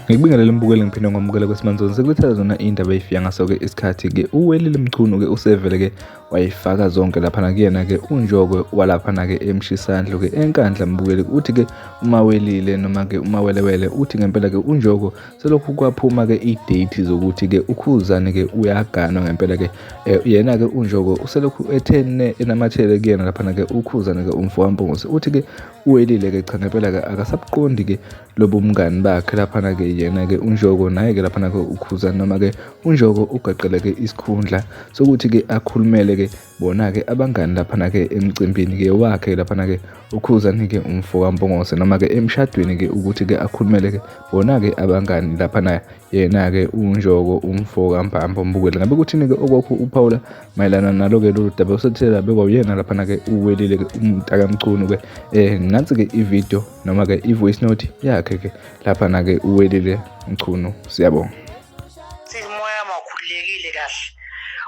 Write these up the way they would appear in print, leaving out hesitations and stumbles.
Ngikubingelela mbukeli ngiphinde ngomukela kwesimanje sekuthatha zona indaba eyifika ngaso-ke isikhathi ke uwelile mchunu ke usevele ke wayifaka zonke lapha kuyena ke unjoko walapha ke emshisandlo ke enkandla mbukeli uthi ke uma welile noma ke uma welewele uthi ngempela ke unjoko selokhu kwaphuma ke i-date zokuthi ke ukhuzane ke uyaganwa ngempela ke yena ke unjoko uselokhu ethene enamathele kuyena lapha ke ukhuzane ke umfowampongosi uthi ke uwelile ke cha ngempela ke akasabuqondi ke lobu mngani bakhe lapha ke yena ke unjoko naye ke lapha ke ukhuzana noma ke unjoko ugaqele ke isikhundla sokuthi ke akhulumele ke bona ke abangani lapha ke emcimbini ke wakhe lapha ke ukhuzana ke umfowampongosi noma ke emshadweni ke ukuthi ke akhulumele ke bona ke abangani lapha yena ke unjoko umfokaMbambo mbukeli ngabe kuthini ke okwakho uPaula mayelana nalo ke lolu daba usethela bekwayena lapha ke uwelile ke umntaka mchunu ke nansi ke i-video noma ke i-voice note yakhe ke lapha ke uwelile mchunu siyabonga simoya makhululekile kahle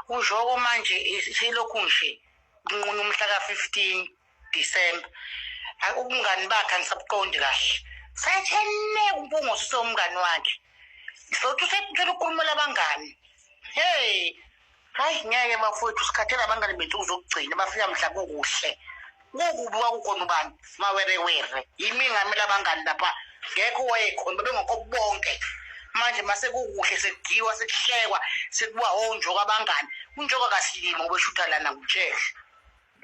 unjoko manje selokhu nje unquna umhla ka-15 December ubungani bakhe angisabuqondi kahle sethene uMpongosi somngani wakhe sothi usethela ukukhulumela abangani hey hayi ngeke bafowethu sikhathela abangani bethu uzokugcina bafika mhla kukuhle kukubi kwakukhona ubani mawerewere yimi ngamela abangani lapha ngekho wayekhona bengekho bonke manje mase kukuhle sekugiwa sekuhlekwa sekuba onjoka abangani unjoka kasilima ngoba eshutha lana ngutshela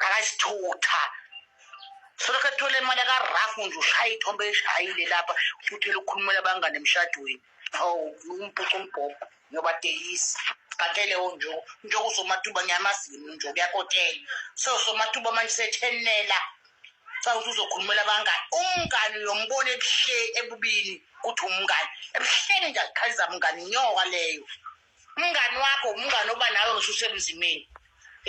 akasithutha solokho ethole imali kaRafu nje ushaya ithombe eshayile lapha uthela ukukhulumela abangani emshadweni hawu umpuco umbhobho ngobadelisi qatele onjoko njoko uSomatuba ngiyamazini unjoko yakotela soMatuba manje sethenela sawuthi uzokhulumela abangani umngani uyombona ebubini kuthi umngani ebuhleni nje akukhaza umngani nyoka leyo umngani wakho umngani oba nawe ngisho usemzimeni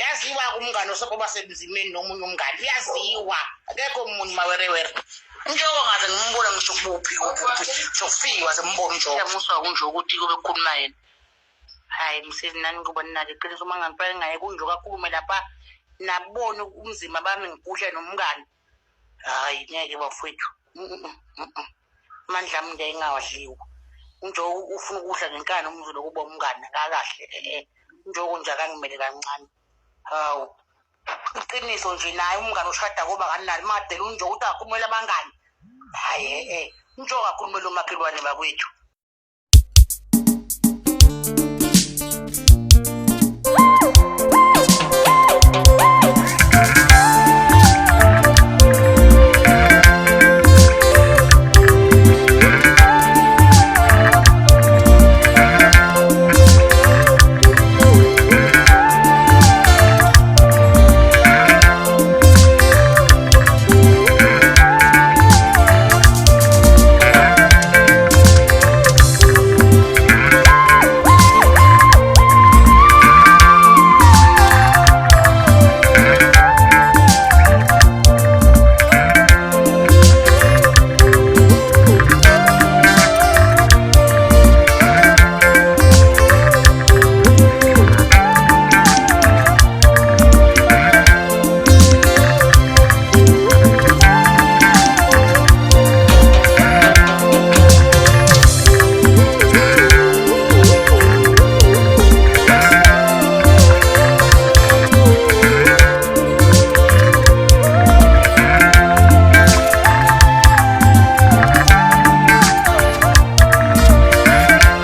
yaziwa kumngani osokuba semzimeni nomunye umngani yaziwa akekho umuntu mawerewere njoko ngaze ngimbone ngisho kubuphi sokufika sembona njoko yamuswa kunjoko ukuthi kube kukhuluma yena hayi msisi nani ngibona nali iqiniso mangangifike ngaye kunjoko akhulume lapha nabone umzima bami ngikuhle nomngani hayi ngeke bafowethu mandla ami ngiyingawadliwa unjoko ufuna ukudla ngenkani umzulo kuba umngani akahle njoko nje akangimele kancane hawu iqiniso nje naye umngani ushada kuba kanali madela unjoko uthi akhulumela abangani hayi njoko akhulumela umakhelwane bakwethu